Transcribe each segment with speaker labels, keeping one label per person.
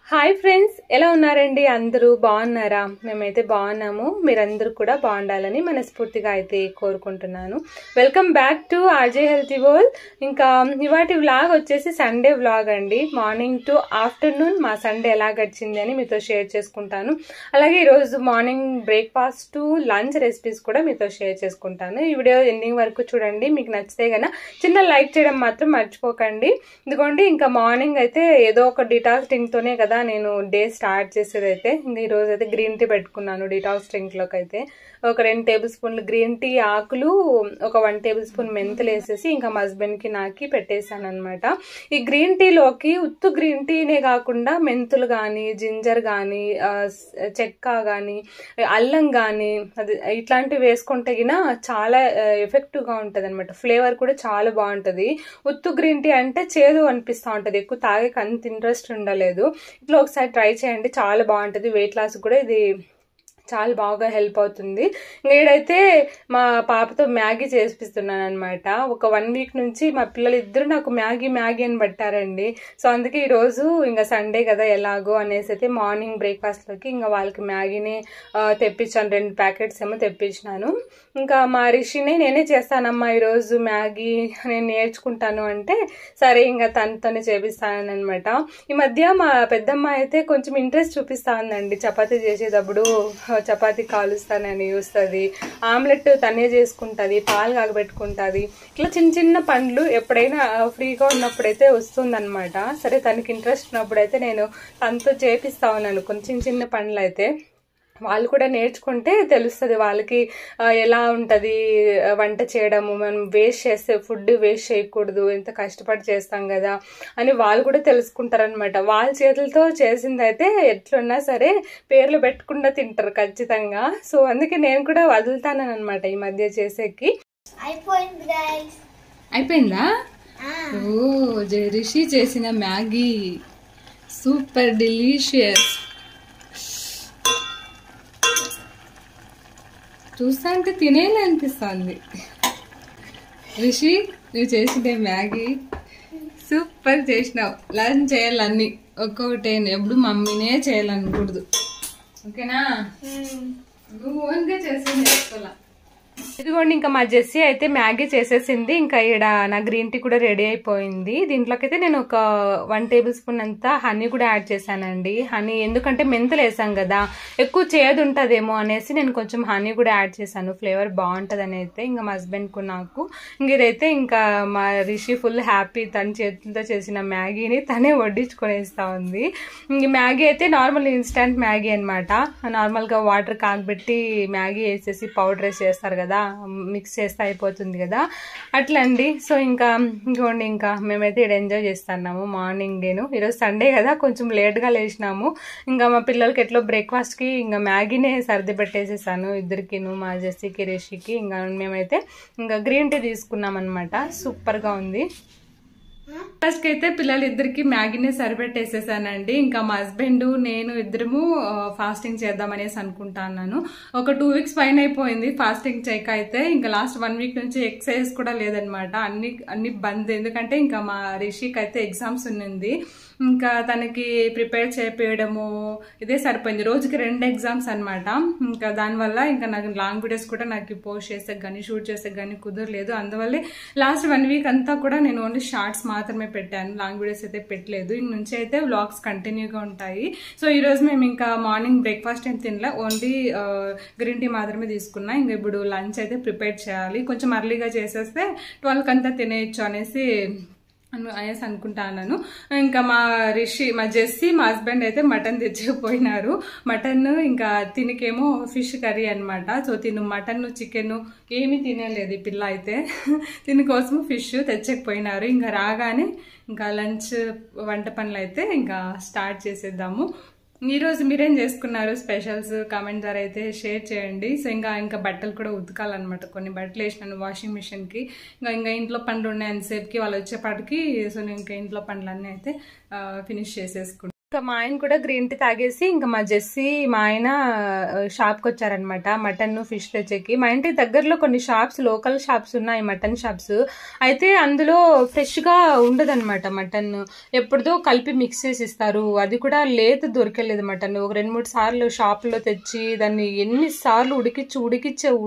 Speaker 1: Hi friends, ఎలా ఉన్నారండి? అందరూ బాగున్నారా? మేమైతే బాగున్నాము. మీరందరూ కూడా బాగుండాలని మనస్ఫూర్తిగా అయితే కోరుకుంటున్నాను. Welcome back to RJ healthy world. ఇంకా ఇవాటి వ్లాగ్ వచ్చేసి సండే వ్లాగ్ అండి. మార్నింగ్ టు ఆఫ్టర్నూన్ మా సండే ఎలా గడిచింది అని మీతో షేర్ చేసుకుంటాను. అలాగే ఈరోజు morning breakfast to lunch recipes కూడా మీతో షేర్ చేసుకుంటాను. ఈ వీడియో ఎండింగ్ వరకు చూడండి. మీకు నచ్చితే కన్నా చిన్న లైక్ చేయడం మాత్రం మర్చిపోకండి. ఇదిగోండి, ఇంకా మార్నింగ్ అయితే ఏదో ఒక డిటాక్స్ డ్రింక్తోనే కదా నేను డే స్టార్ట్ చేసేది. అయితే ఇంకా ఈరోజు అయితే గ్రీన్ టీ పెట్టుకున్నాను. డిటాక్స్ డ్రింక్లోకి అయితే ఒక 2 టేబుల్ స్పూన్లు గ్రీన్ టీ ఆకులు, ఒక 1 టేబుల్ స్పూన్ మెంతులు వేసేసి ఇంకా మా హస్బెండ్కి నాకి పెట్టేశాను అనమాట. ఈ గ్రీన్ టీలోకి ఉత్తు గ్రీన్ టీనే కాకుండా మెంతులు కానీ, జింజర్ కానీ, చెక్క కానీ, అల్లం కానీ అది ఇట్లాంటివి వేసుకుంటే గినా చాలా ఎఫెక్టివ్గా ఉంటుంది అనమాట. ఫ్లేవర్ కూడా చాలా బాగుంటుంది. ఉత్తు గ్రీన్ టీ అంటే చేదు అనిపిస్తూ ఉంటుంది, ఎక్కువ తాగేకి అంత ఇంట్రెస్ట్ ఉండలేదు. ఇట్లా ఒకసారి ట్రై చేయండి, చాలా బాగుంటుంది. వెయిట్ లాస్ కూడా ఇది చాలా బాగా హెల్ప్ అవుతుంది. నేనైతే మా పాపతో మ్యాగీ చేసిస్తున్నాను అనమాట. ఒక 1 వీక్ నుంచి మా పిల్లలు ఇద్దరు నాకు మ్యాగీ అని పట్టారండి. సో అందుకే ఈరోజు ఇంకా సండే కదా ఎలాగో అనేసి అయితే మార్నింగ్ బ్రేక్ఫాస్ట్లోకి ఇంకా వాళ్ళకి మ్యాగీని తెప్పించాను. 2 ప్యాకెట్స్ ఏమో తెప్పించినాను. ఇంకా మా రిషిని నేనే చేస్తానమ్మా ఈరోజు మ్యాగీ, నేను నేర్చుకుంటాను అంటే సరే ఇంకా తనతోనే చేపిస్తాను అనమాట. ఈ మధ్య మా పెద్దమ్మ అయితే కొంచెం ఇంట్రెస్ట్ చూపిస్తా ఉందండి. చపాతీ చేసేటప్పుడు చపాతీ కాలుస్తానని చూస్తుంది, ఆమ్లెట్ తనే చేసుకుంటుంది, పాలు కాగబెట్టుకుంటుంది. ఇట్లా చిన్న చిన్న పనులు ఎప్పుడైనా ఫ్రీగా ఉన్నప్పుడైతే వస్తుందన్నమాట. సరే తనకి ఇంట్రెస్ట్ ఉన్నప్పుడైతే నేను తనతో చేపిస్తా ఉన్నాను కొన్ని చిన్న పనులు. అయితే వాళ్ళు కూడా నేర్చుకుంటే తెలుస్తుంది వాళ్ళకి ఎలా ఉంటుంది వంట చేయడము. మనం వేస్ట్ చేస్తే ఫుడ్ వేస్ట్ చేయకూడదు, ఎంత కష్టపడి చేస్తాం కదా అని వాళ్ళు కూడా తెలుసుకుంటారనమాట. వాళ్ళ చేతులతో చేసింది అయితే ఎట్లున్నా సరే పేర్లు పెట్టకుండా తింటారు ఖచ్చితంగా. సో అందుకే నేను కూడా వదులుతానన్నమాట ఈ మధ్య చేసేకి. అయిపోయిందా? ఓ, రిషి చేసిన మ్యాగీ సూపర్ డెలీషియస్. చూస్తా అంటే తినేలా అనిపిస్తుంది. రిషి, నువ్వు చేసిన మ్యాగీ సూపర్ చేసినావు. లంచ్ చేయాలన్నీ ఒక్కొక్కటి, ఎప్పుడు మమ్మీనే చేయాలనకూడదు, ఓకేనా? నువ్వు ఓన్గా చేసి నేర్చుకోవాలా. ఇదిగోండి, ఇంకా మా జెస్సీ అయితే మ్యాగీ చేసేసింది. ఇంకా ఇక్కడ నా గ్రీన్ టీ కూడా రెడీ అయిపోయింది. దీంట్లోకి అయితే నేను ఒక 1 టేబుల్ స్పూన్ అంతా హనీ కూడా యాడ్ చేశానండి. హనీ ఎందుకంటే మెంతులు వేసాం కదా, ఎక్కువ చేదు ఉంటుందేమో అనేసి నేను కొంచెం హనీ కూడా యాడ్ చేశాను. ఫ్లేవర్ బాగుంటుంది అని అయితే ఇంకా మా హస్బెండ్కు నాకు. ఇంక ఇదైతే ఇంకా మా రిషి ఫుల్ హ్యాపీ, తన చేతులతో చేసిన మ్యాగీని తనే వడ్డించుకొనేస్తా ఉంది. ఈ మ్యాగీ అయితే నార్మల్ ఇన్స్టంట్ మ్యాగీ అనమాట. నార్మల్గా వాటర్ కాగబెట్టి మ్యాగీ వేసేసి పౌడర్ వేసి చేస్తారు కదా, మిక్స్ చేస్తే అయిపోతుంది కదా, అట్లా అండి. సో ఇంకా ఇంకోండి, ఇంకా మేమైతే ఇక్కడ ఎంజాయ్ చేస్తున్నాము మార్నింగ్ డేను. ఈరోజు సండే కదా కొంచెం లేట్గా లేచినాము. ఇంకా మా పిల్లలకి ఎట్లా బ్రేక్ఫాస్ట్కి ఇంకా మ్యాగీనే సర్ది పెట్టేసేసాను ఇద్దరికిను, మా జెస్సీకి రిషికి. ఇంకా మేమైతే ఇంకా గ్రీన్ టీ తీసుకున్నాం అనమాట. సూపర్గా ఉంది. ఫస్ట్ అయితే పిల్లలు ఇద్దరికి మ్యాగీనే సరిపెట్టేసేసానండి. ఇంకా మా హస్బెండ్ నేను ఇద్దరము ఫాస్టింగ్ చేద్దామనేసి అనుకుంటాను. ఒక 2 వీక్స్ పైన అయిపోయింది ఫాస్టింగ్ చేయక. అయితే ఇంకా లాస్ట్ 1 వీక్ నుంచి ఎక్సర్సైజ్ కూడా లేదనమాట. అన్ని బంద్. ఎందుకంటే ఇంకా మా రిషికి అయితే ఎగ్జామ్స్ ఉన్నింది. ఇంకా తనకి ప్రిపేర్ చేయించడము ఇదే సరిపోయింది. రోజుకి 2 ఎగ్జామ్స్ అనమాట. ఇంకా దానివల్ల ఇంకా నాకు లాంగ్ వీడియోస్ కూడా నాకు పోస్ట్ చేసే కానీ షూట్ చేసే కానీ కుదరలేదు. అందువల్లే లాస్ట్ 1 వీక్ అంతా కూడా నేను ఓన్లీ షార్ట్స్ మాత్రమే పెట్టాను, లాంగ్ వీడియోస్ అయితే పెట్టలేదు. ఇక నుంచి అయితే వ్లాగ్స్ కంటిన్యూగా ఉంటాయి. సో ఈరోజు మేము ఇంకా మార్నింగ్ బ్రేక్ఫాస్ట్ ఏం తినలే, ఓన్లీ గ్రీన్ టీ మాత్రమే తీసుకున్నా. ఇంకా ఇప్పుడు లంచ్ అయితే ప్రిపేర్ చేయాలి. కొంచెం అర్లీగా చేసేస్తే 12కి అంతా తినేయచ్చు అనేసి అనుకుంటాను. ఇంకా మా రిషి, మా జెస్సీ, మా హస్బెండ్ అయితే మటన్ తెచ్చిపోయినారు. మటన్ ఇంకా తినకేమో ఫిష్ కర్రీ అనమాట. సో తిను మటన్ చికెన్ ఏమీ తినలేదు ఈ పిల్ల అయితే. తిని కోసం ఫిష్ తెచ్చకపోయినారు. ఇంకా రాగానే ఇంకా లంచ్ వంట పనులు అయితే ఇంకా స్టార్ట్ చేసేద్దాము. ఈరోజు మీరేం చేసుకున్నారు స్పెషల్స్ కామెంట్ ద్వారా అయితే షేర్ చేయండి. సో ఇంకా బట్టలు కూడా ఉతకాలన్నమాట. కొన్ని బట్టలు వేసినాను వాషింగ్ మిషన్కి. ఇంకా ఇంట్లో పనులు ఉన్నాయి అంతసేపుకి, వాళ్ళు వచ్చేపాటికి. సో నేను ఇంకా ఇంట్లో పనులన్నీ అయితే ఫినిష్ చేసేసుకుంటాను. ఇంకా మా ఆయన కూడా గ్రీన్ టీ తాగేసి ఇంకా మా జెస్సీ మా ఆయన షాప్కి వచ్చారనమాట మటన్ ఫిష్ తెచ్చేకి. మా ఇంటి దగ్గరలో కొన్ని షాప్స్ లోకల్ షాప్స్ ఉన్నాయి మటన్ షాప్స్. అయితే అందులో ఫ్రెష్గా ఉండదన్నమాట మటన్, ఎప్పుడుదో కలిపి మిక్స్ చేసి ఇస్తారు. అది కూడా లేత దొరికేలేదు మటన్. ఒక 2-3 సార్లు షాప్లో తెచ్చి దాన్ని ఎన్నిసార్లు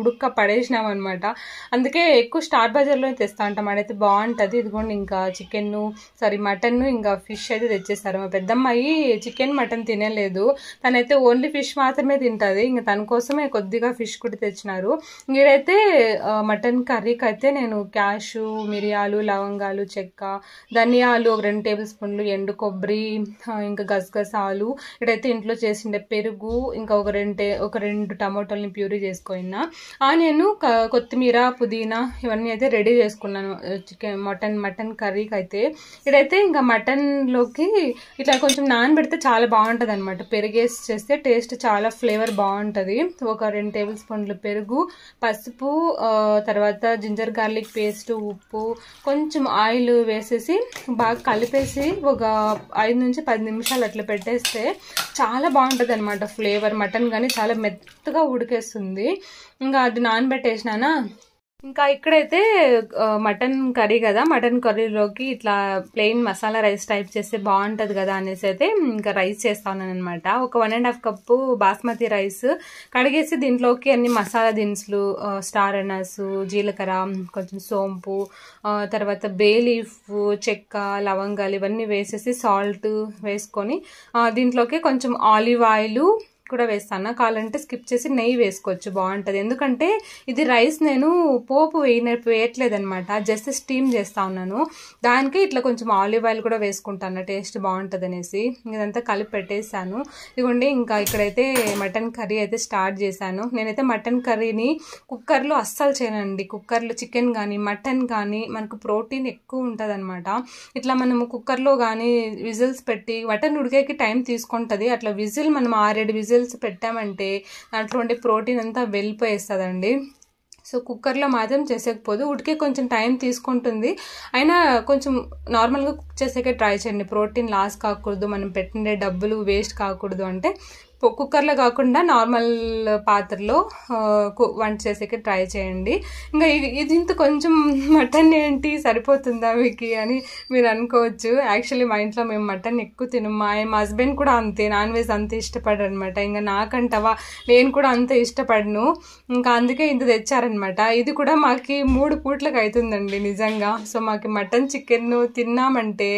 Speaker 1: ఉడక్క పడేసినాం అనమాట. అందుకే ఎక్కువ స్టార్ బజార్లో తెస్తా ఉంటాం, అడైతే బాగుంటుంది. ఇదిగోండి ఇంకా మటన్ ఇంకా ఫిష్ అయితే తెచ్చేస్తారు. మా పెద్దమ్మాయి చికెన్ మటన్ తినలేదు, తనైతే ఓన్లీ ఫిష్ మాత్రమే తింటది. ఇంకా తన కోసమే కొద్దిగా ఫిష్ కూడా తెచ్చినారు. ఇదైతే మటన్ కర్రీకి అయితే నేను క్యాషు, మిరియాలు, లవంగాలు, చెక్క, ధనియాలు ఒక 2 టేబుల్ స్పూన్లు, ఎండు కొబ్బరి, ఇంకా గసగసాలు, ఇక్కడైతే ఇంట్లో చేసిండే పెరుగు, ఇంకా ఒక 2 టమాటోల్ని ప్యూరీ చేసుకున్నా, ఆనియన్, కొత్తిమీర, పుదీనా ఇవన్నీ అయితే రెడీ చేసుకున్నాను మటన్ కర్రీకి అయితే. ఇక్కడైతే ఇంకా మటన్ లోకి ఇట్లా కొంచెం నానబెడితే చాలా బాగుంటుంది అనమాట. పెరుగేసి చేస్తే టేస్ట్ చాలా ఫ్లేవర్ బాగుంటుంది. ఒక 2 టేబుల్ స్పూన్లు పెరుగు, పసుపు, తర్వాత జింజర్ గార్లిక్ పేస్ట్, ఉప్పు, కొంచెం ఆయిల్ వేసేసి బాగా కలిపేసి ఒక 5 నుంచి 10 నిమిషాలు అట్లా పెట్టేస్తే చాలా బాగుంటుంది అనమాట ఫ్లేవర్. మటన్ కానీ చాలా మెత్తగా ఉడికేస్తుంది. ఇంకా అది నానబెట్టేసినానా. ఇంకా ఇక్కడైతే మటన్ కర్రీ కదా, మటన్ కర్రీలోకి ఇట్లా ప్లెయిన్ మసాలా రైస్ టైప్ చేస్తే బాగుంటుంది కదా అనేసి అయితే ఇంకా రైస్ చేస్తాను అనమాట. ఒక 1.5 కప్పు బాస్మతి రైస్ కడిగేసి దీంట్లోకి అన్ని మసాలా దినుసులు, స్టార్ అనస్, జీలకర్ర, కొంచెం సోంపు, తర్వాత బే లీఫ్, చెక్క, లవంగాలు ఇవన్నీ వేసేసి సాల్ట్ వేసుకొని దీంట్లోకి కొంచెం ఆలివ్ ఆయిల్ కూడా వేస్తాను. కావాలంటే స్కిప్ చేసి నెయ్యి వేసుకోవచ్చు, బాగుంటుంది. ఎందుకంటే ఇది రైస్ నేను పోపు వేయట్లేదు అనమాట, జస్ట్ స్టీమ్ చేస్తా ఉన్నాను. దానికి ఇట్లా కొంచెం ఆలివ్ ఆయిల్ కూడా వేసుకుంటాను, టేస్ట్ బాగుంటుంది అనేసి. ఇదంతా కలిపి పెట్టేసాను. ఇదిగోండి ఇంకా ఇక్కడైతే మటన్ కర్రీ అయితే స్టార్ట్ చేశాను. నేనైతే మటన్ కర్రీని కుక్కర్లో అస్సలు చేయనండి. కుక్కర్లో చికెన్ కానీ మటన్ కానీ మనకు ప్రోటీన్ ఎక్కువ ఉంటుంది అనమాట. ఇట్లా మనము కుక్కర్లో కానీ విజిల్స్ పెట్టి మటన్ ఉడికేకి టైం తీసుకుంటుంది. అట్లా విజిల్ మనం 6-7 విజిల్స్ పెట్టామంటే దాంట్లో ఉండే ప్రోటీన్ అంతా వెళ్ళిపోయేస్తుందండి. సో కుక్కర్లో మాత్రం చేసేకపోదు, ఉడికే కొంచెం టైం తీసుకుంటుంది. అయినా కొంచెం నార్మల్గా కుక్ చేసేకే ట్రై చేయండి, ప్రోటీన్ లాస్ కాకూడదు, మనం పెట్టిండే డబ్బులు వేస్ట్ కాకూడదు అంటే కుక్కర్లో కాకుండా నార్మల్ పాత్రలో వంట చేసేకి ట్రై చేయండి. ఇంకా ఇది ఇంత కొంచెం మటన్ ఏంటి సరిపోతుందా మీకు అని మీరు అనుకోవచ్చు. యాక్చువల్లీ మా ఇంట్లో మేము మటన్ ఎక్కువ తినం. మా హస్బెండ్ కూడా అంతే, నాన్ వెజ్ అంత ఇష్టపడరు అనమాట. ఇంకా నాకంటవా నేను కూడా అంత ఇష్టపడను, ఇంకా అందుకే ఇంత తెచ్చారనమాట. ఇది కూడా మాకు 3 పూట్లకు అవుతుందండి నిజంగా. సో మాకు మటన్ చికెన్ తిన్నామంటే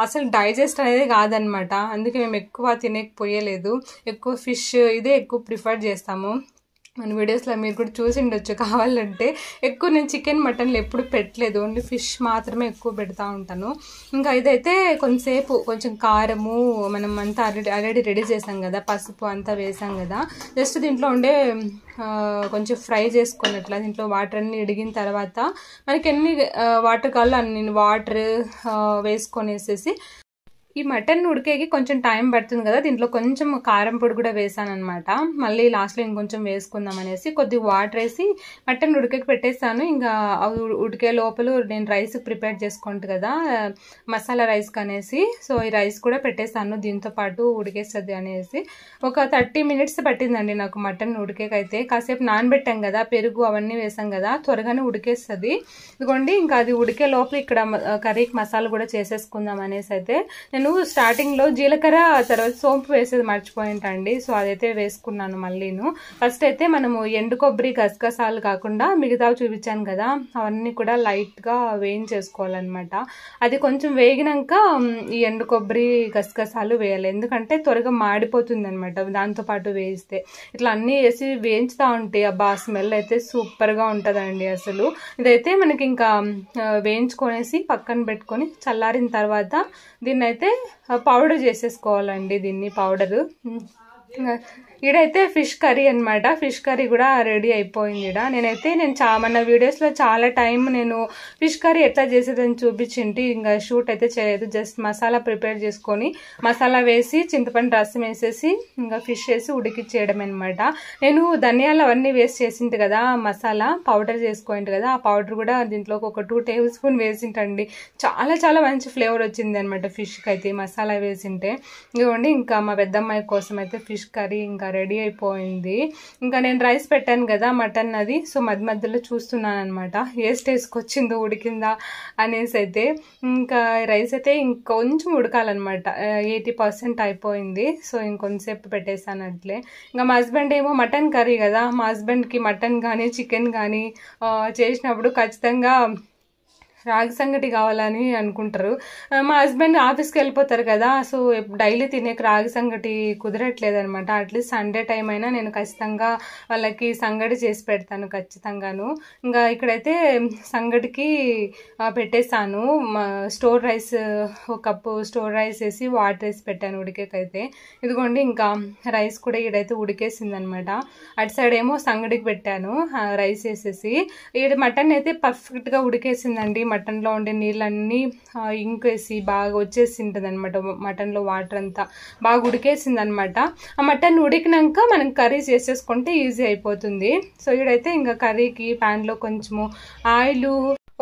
Speaker 1: అసలు డైజెస్ట్ అనేది కాదనమాట. అందుకే మేము ఎక్కువ తినకపోయలేదు, ఎక్కువ ఫిష్ ఇదే ఎక్కువ ప్రిఫర్ చేస్తాము. మన వీడియోస్లో మీరు కూడా చూసి ఉండొచ్చు కావాలంటే. ఎక్కువ నేను చికెన్ మటన్లు ఎప్పుడు పెట్టలేదు, ఓన్లీ ఫిష్ మాత్రమే ఎక్కువ పెడతా ఉంటాను. ఇంకా ఇదైతే కొంచెం కారము మనం అంతా ఆల్రెడీ రెడీ చేసాం కదా, పసుపు అంతా వేసాం కదా, జస్ట్ దీంట్లో ఉండే కొంచెం ఫ్రై చేసుకున్నట్లా దీంట్లో వాటర్ అన్ని ఇడిగిన తర్వాత మనకి ఎన్ని వాటర్ కావాలో అన్ని వాటర్ వేసుకొనేసేసి ఈ మటన్ ఉడికేకి కొంచెం టైం పడుతుంది కదా, దీంట్లో కొంచెం కారం పొడి కూడా వేసాను అనమాట. మళ్ళీ లాస్ట్లో ఇంకొంచెం వేసుకుందాం అనేసి కొద్దిగా వాటర్ వేసి మటన్ ఉడికేకి పెట్టేస్తాను. ఇంకా అవి ఉడికే లోపల నేను రైస్ ప్రిపేర్ చేసుకుంటు కదా మసాలా రైస్ కనేసి, సో ఈ రైస్ కూడా పెట్టేస్తాను దీంతో పాటు ఉడికేస్తుంది అనేసి. ఒక 30 మినిట్స్ పట్టిందండి నాకు మటన్ ఉడికేకైతే. కాసేపు నానబెట్టాం కదా, పెరుగు అవన్నీ వేసాం కదా, త్వరగానే ఉడికేస్తుంది. ఇదిగోండి ఇంకా అది ఉడికే లోపల ఇక్కడ కర్రీకి మసాలా కూడా చేసేసుకుందాం అనేసి అయితే నేను స్టార్టింగ్లో జీలకర్ర తర్వాత సోంపు వేసేది మర్చిపోయింటండి. సో అదైతే వేసుకున్నాను మళ్ళీను. ఫస్ట్ అయితే మనము ఎండు కొబ్బరి, గసగసాలు కాకుండా మిగతావి చూపించాను కదా అవన్నీ కూడా లైట్గా వేయించేసుకోవాలన్నమాట. అది కొంచెం వేగినాక ఈ ఎండు కొబ్బరి, గసగసాలు వేయాలి, ఎందుకంటే త్వరగా మాడిపోతుంది అనమాట దాంతోపాటు వేయిస్తే. ఇట్లా అన్నీ వేసి వేయించుతూ ఉంటే అబ్బా స్మెల్ అయితే సూపర్గా ఉంటుందండి అసలు. ఇదైతే మనకి ఇంకా వేయించుకొనేసి పక్కన పెట్టుకొని చల్లారిన తర్వాత దీన్ని అయితే పౌడర్ చేసేసుకోవాలండి. దీన్ని పౌడరు ఈడైతే ఫిష్ కర్రీ అనమాట. ఫిష్ కర్రీ కూడా రెడీ అయిపోయింది. నేను మన వీడియోస్లో చాలా టైం నేను ఫిష్ కర్రీ ఎట్లా చేసేదని చూపించింటి. ఇంకా షూట్ అయితే చేయలేదు, జస్ట్ మసాలా ప్రిపేర్ చేసుకొని మసాలా వేసి చింతపండు రసం వేసేసి ఇంకా ఫిష్ వేసి ఉడికిచ్చేయడం అనమాట. నేను ధనియాలు అవన్నీ వేస్ట్ చేసింటి కదా, మసాలా పౌడర్ చేసుకోండి కదా, ఆ పౌడర్ కూడా దీంట్లోకి ఒక 2 టేబుల్ స్పూన్ వేసింటండి. చాలా చాలా మంచి ఫ్లేవర్ వచ్చింది అనమాట ఫిష్కి అయితే మసాలా వేసింటే. ఇదిగోండి ఇంకా మా పెద్దమ్మాయి కోసం అయితే ఫిష్ కర్రీ ఇంకా రెడీ అయిపోయింది. ఇంకా నేను రైస్ పెట్టాను కదా మటన్ అది, సో మధ్య మధ్యలో చూస్తున్నాను అనమాట ఏ స్టేజ్కి వచ్చిందో ఉడికిందా అనేసి. అయితే ఇంకా రైస్ అయితే ఇంకొంచెం ఉడకాలన్నమాట, 80% అయిపోయింది. సో ఇంకొంతసేపు పెట్టేసాను అట్లే. ఇంకా మా హస్బెండ్ ఏమో మటన్ కర్రీ కదా, మా హస్బెండ్కి మటన్ కానీ చికెన్ కానీ చేసినప్పుడు ఖచ్చితంగా రాగి సంగటి కావాలని అనుకుంటారు. మా హస్బెండ్ ఆఫీస్కి వెళ్ళిపోతారు కదా, సో డైలీ తినే రాగి సంగటి కుదరట్లేదు అనమాట. అట్లీస్ట్ సండే టైం అయినా నేను ఖచ్చితంగా వాళ్ళకి సంగటి చేసి పెడతాను ఖచ్చితంగాను. ఇంకా ఇక్కడైతే సంగటికి పెట్టేసాను. స్టోర్ రైస్, ఒక కప్పు స్టోర్ రైస్ వేసి వాటర్ వేసి పెట్టాను ఉడికేకైతే. ఇదిగోండి ఇంకా రైస్ కూడా ఈడైతే ఉడికేసింది అనమాట. అటు సైడ్ ఏమో సంగటికి పెట్టాను రైస్ వేసేసి. ఈడ మటన్ అయితే పర్ఫెక్ట్గా ఉడికేసిందండి. మటన్లో ఉండే నీళ్ళన్నీ ఇంకేసి బాగా వచ్చేసి ఉంటుంది అనమాట. మటన్లో వాటర్ అంతా బాగా ఉడికేసింది అనమాట. ఆ మటన్ ఉడికినాక మనం కర్రీ చేసేసుకుంటే ఈజీ అయిపోతుంది. సో ఇక్కడైతే ఇంకా కర్రీకి ప్యాన్లో కొంచెము ఆయిల్,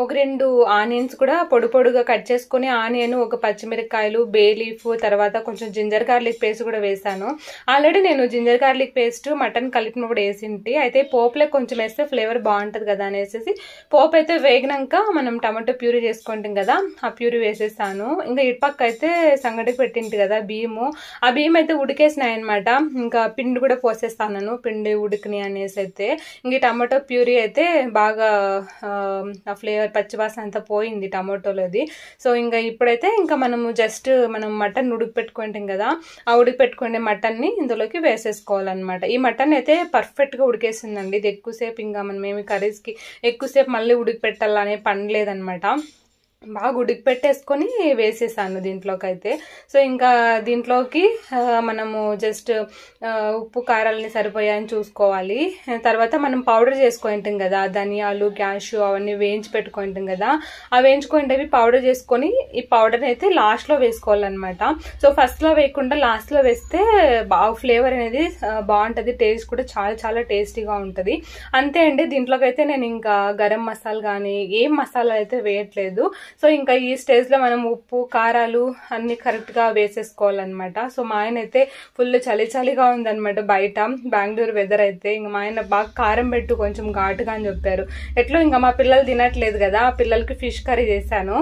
Speaker 1: ఒక 2 ఆనియన్స్ కూడా పొడుగా కట్ చేసుకుని, ఆనియన్, ఒక పచ్చిమిరపకాయలు, బే లీఫ్, తర్వాత కొంచెం జింజర్ గార్లిక్ పేస్ట్ కూడా వేసాను. ఆల్రెడీ నేను జింజర్ గార్లిక్ పేస్ట్ మటన్ కలిపినప్పుడు వేసింటి. అయితే పోపులో కొంచెం వేస్తే ఫ్లేవర్ బాగుంటుంది కదా అనేసి పోపు అయితే వేగినాక మనం టమాటో ప్యూరీ చేసుకుంటాం కదా, ఆ ప్యూరీ వేసేసాను. ఇంకా ఇటుపక్క అయితే సంగటికి పెట్టింటి కదా బియ్యము, ఆ బియ్యం అయితే ఉడికేసినాయి అనమాట. ఇంకా పిండి కూడా పోసేస్తాను, పిండి ఉడికినాయి అనేసి. అయితే ఇంక టమాటో ప్యూరీ అయితే బాగా ఆ ఫ్లేవర్ పచ్చివాసన అంతా పోయింది టమాటోలోది. సో ఇంకా ఇప్పుడైతే ఇంకా మనం మటన్ ఉడికిపెట్టుకుంటాం కదా, ఆ ఉడికిపెట్టుకునే మటన్ని ఇందులోకి వేసేసుకోవాలన్నమాట. ఈ మటన్ అయితే పర్ఫెక్ట్గా ఉడికేసిందండి. ఇది ఎక్కువసేపు ఇంకా మనం ఏమి కర్రీస్కి ఎక్కువసేపు మళ్ళీ ఉడికిపెట్టాలనే పని లేదనమాట. బాగా ఉడికి పెట్టేసుకొని వేసేసాను దీంట్లోకి అయితే. సో ఇంకా దీంట్లోకి మనము జస్ట్ ఉప్పు కారాలని సరిపోయాయని చూసుకోవాలి. తర్వాత మనం పౌడర్ చేసుకుంటాం కదా, ధనియాలు, క్యాషు అవన్నీ వేయించి పెట్టుకుంటాం కదా, ఆ వేయించుకుంటేవి పౌడర్ చేసుకొని ఈ పౌడర్ అయితే లాస్ట్లో వేసుకోవాలన్నమాట. సో ఫస్ట్లో వేయకుండా లాస్ట్లో వేస్తే బాగా ఫ్లేవర్ అనేది బాగుంటుంది, టేస్ట్ కూడా చాలా చాలా టేస్టీగా ఉంటుంది. అంతే అండి. దీంట్లోకి అయితే నేను ఇంకా గరం మసాలా కానీ ఏం మసాలా అయితే వేయట్లేదు. సో ఇంకా ఈ స్టేజ్లో మనం ఉప్పు కారాలు అన్ని కరెక్ట్గా వేసేసుకోవాలన్నమాట. సో మా ఆయన అయితే ఫుల్ చలిగా ఉందన్నమాట బయట, బెంగళూరు వెదర్ అయితే. ఇంకా మా ఆయన బాగా కారం పెట్టు కొంచెం ఘాటుగా అని చెప్పారు. ఎట్లా ఇంకా మా పిల్లలు తినట్లేదు కదా, పిల్లలకి ఫిష్ కర్రీ చేశాను.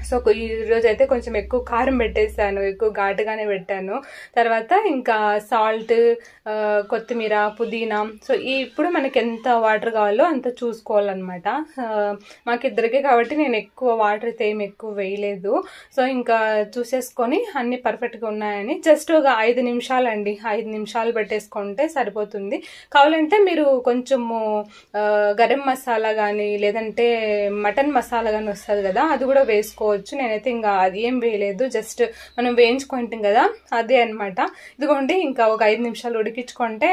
Speaker 1: సో ఈరోజు అయితే కొంచెం ఎక్కువ కారం పెట్టేసాను, ఎక్కువ ఘాటుగానే పెట్టాను. తర్వాత ఇంకా సాల్ట్, కొత్తిమీర, పుదీనా. సో ఇప్పుడు మనకి ఎంత వాటర్ కావాలో అంత చూసుకోవాలన్నమాట. మాకిద్దరికే కాబట్టి నేను ఎక్కువ వాటర్ అయితే ఏమి ఎక్కువ వేయలేదు. సో ఇంకా చూసేసుకొని అన్ని పర్ఫెక్ట్గా ఉన్నాయని జస్ట్ ఒక 5 నిమిషాలు అండి, 5 నిమిషాలు పెట్టేసుకుంటే సరిపోతుంది. కావాలంటే మీరు కొంచెము గరం మసాలా కానీ లేదంటే మటన్ మసాలా కానీ వస్తుంది కదా, అది కూడా వేసుకోవచ్చు. నేనైతే ఇంకా అది ఏం వేయలేదు, జస్ట్ మనం వేయించుకుంటాం కదా అదే అనమాట. ఇదిగోండి ఇంకా ఒక 5 నిమిషాలు ఉడికించుకుంటే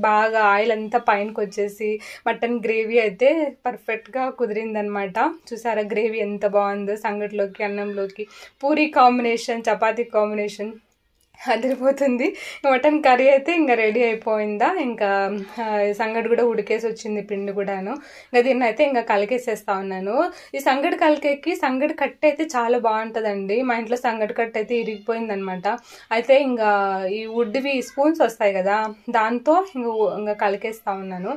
Speaker 1: బాగా ఆయిల్ అంతా పైనకి వచ్చేసి మటన్ గ్రేవీ అయితే పర్ఫెక్ట్గా కుదిరిందనమాట. చూసారా గ్రేవీ ఎంత బాగుందో, సంగటిలోకి, అన్నంలోకి, పూరీ కాంబినేషన్, చపాతీ కాంబినేషన్ అదిరిపోతుంది. మటన్ కర్రీ అయితే ఇంకా రెడీ అయిపోయిందా. ఇంకా సంగటి కూడా ఉడికేసి వచ్చింది, పిండి కూడాను. ఇంకా దీన్ని అయితే ఇంకా కలికేసేస్తా ఉన్నాను. ఈ సంగటి కలికేకి సంగటి కట్ట అయితే చాలా బాగుంటుందండి. మా ఇంట్లో సంగటి కట్ట అయితే ఇరిగిపోయింది అనమాట. అయితే ఇంకా ఈ వుడ్వి స్పూన్స్ వస్తాయి కదా, దాంతో ఇంకా కలికేస్తా ఉన్నాను.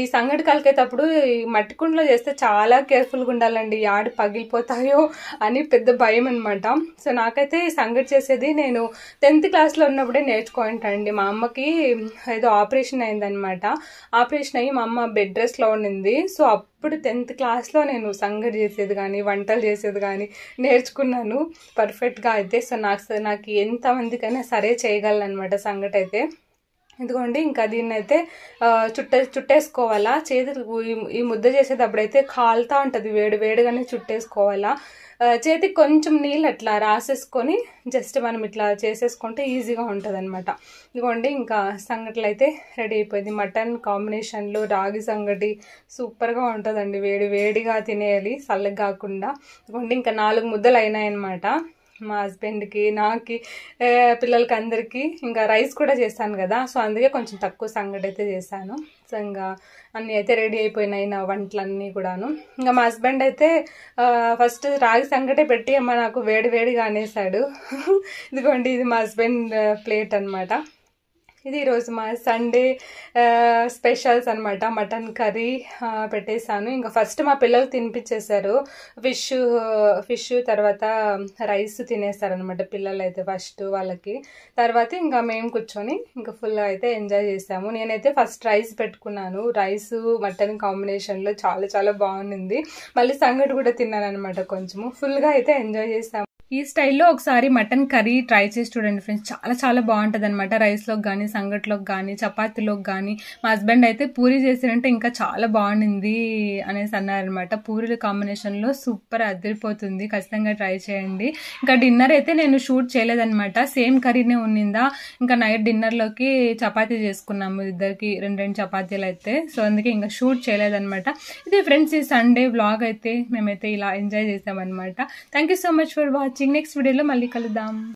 Speaker 1: ఈ సంగటి కలికేటప్పుడు ఈ మట్టి కుండలో చేస్తే చాలా కేర్ఫుల్గా ఉండాలండి, యాడ్ పగిలిపోతాయో అని పెద్ద భయం అనమాట. సో నాకైతే ఈ సంగటి చేసేది నేను 10th క్లాస్లో ఉన్నప్పుడే నేర్చుకుంటానండి. మా అమ్మకి ఏదో ఆపరేషన్ అయిందనమాట. ఆపరేషన్ అయ్యి మా అమ్మ బెడ్ రెస్ట్లో ఉండింది. సో అప్పుడు 10th క్లాస్లో నేను సంగటి చేసేది కానీ వంటలు చేసేది కానీ నేర్చుకున్నాను పర్ఫెక్ట్గా అయితే. సో నాకు ఎంతమందికైనా సరే చేయగలను అనమాట సంగటి అయితే. ఇదిగోండి ఇంకా దీన్ని అయితే చుట్టేసుకోవాలా. చేతి ఈ ముద్ద చేసేటప్పుడు అయితే కాలుతా ఉంటుంది, వేడిగానే చుట్టేసుకోవాలా. చేతికి కొంచెం నీళ్ళు అట్లా రాసేసుకొని జస్ట్ మనం ఇట్లా చేసేసుకుంటే ఈజీగా ఉంటుంది అనమాట. ఇదిగోండి ఇంకా సంగట్లు అయితే రెడీ అయిపోయింది. మటన్ కాంబినేషన్లో రాగి సంగటి సూపర్గా ఉంటుందండి. వేడి వేడిగా తినేయాలి, చల్లగా కాకుండా. ఇదిగోండి ఇంకా 4 ముద్దలు అయినాయన్నమాట. మా హస్బెండ్కి, నాకు, పిల్లలకి అందరికీ. ఇంకా రైస్ కూడా చేశాను కదా, సో అందుకే కొంచెం తక్కువ సంగటి అయితే చేశాను. సో ఇంకా అన్నీ అయితే రెడీ అయిపోయినాయి నా వంటలన్నీ కూడాను. ఇంకా మా హస్బెండ్ అయితే ఫస్ట్ రాగి సంగటే పెట్టి అమ్మ నాకు వేడి వేడిగా అనేసాడు. ఇదిగోండి ఇది మా హస్బెండ్ ప్లేట్ అనమాట. ఇది ఈరోజు మా సండే స్పెషల్స్ అనమాట. మటన్ కర్రీ పెట్టేశాను. ఇంకా ఫస్ట్ మా పిల్లలు తినిపించేశారు. ఫిష్ తర్వాత రైస్ తినేస్తారనమాట పిల్లలు అయితే ఫస్ట్ వాళ్ళకి. తర్వాత ఇంకా మేము కూర్చొని ఇంకా ఫుల్ అయితే ఎంజాయ్ చేసాము. నేనైతే ఫస్ట్ రైస్ పెట్టుకున్నాను. రైస్ మటన్ కాంబినేషన్లో చాలా చాలా బాగుంది. మళ్ళీ సంగటి కూడా తిన్నాను అనమాట. కొంచెము ఫుల్గా అయితే ఎంజాయ్ చేసాము. ఈ స్టైల్లో ఒకసారి మటన్ కర్రీ ట్రై చేసి చూడండి ఫ్రెండ్స్, చాలా చాలా బాగుంటుంది అనమాట. రైస్లోకి కానీ, సంగట్లోకి కానీ, చపాతీలోకి కానీ. మా హస్బెండ్ అయితే పూరి చేసినంటే ఇంకా చాలా బాగుంది అనేసి అన్నారనమాట. పూరీల కాంబినేషన్లో సూపర్ అదిరిపోతుంది, ఖచ్చితంగా ట్రై చేయండి. ఇంకా డిన్నర్ అయితే నేను షూట్ చేయలేదనమాట, సేమ్ కర్రీనే ఉన్నిందా. ఇంకా నైట్ డిన్నర్లోకి చపాతీ చేసుకున్నాము, ఇద్దరికి 2 చపాతీలు అయితే. సో అందుకే ఇంకా షూట్ చేయలేదనమాట. ఇది ఫ్రెండ్స్ ఈ సండే వ్లాగ్ అయితే మేమైతే ఇలా ఎంజాయ్ చేసామన్నమాట. Thank you so much for watching. Next వీడియోలో మళ్ళీ కలుద్దాం.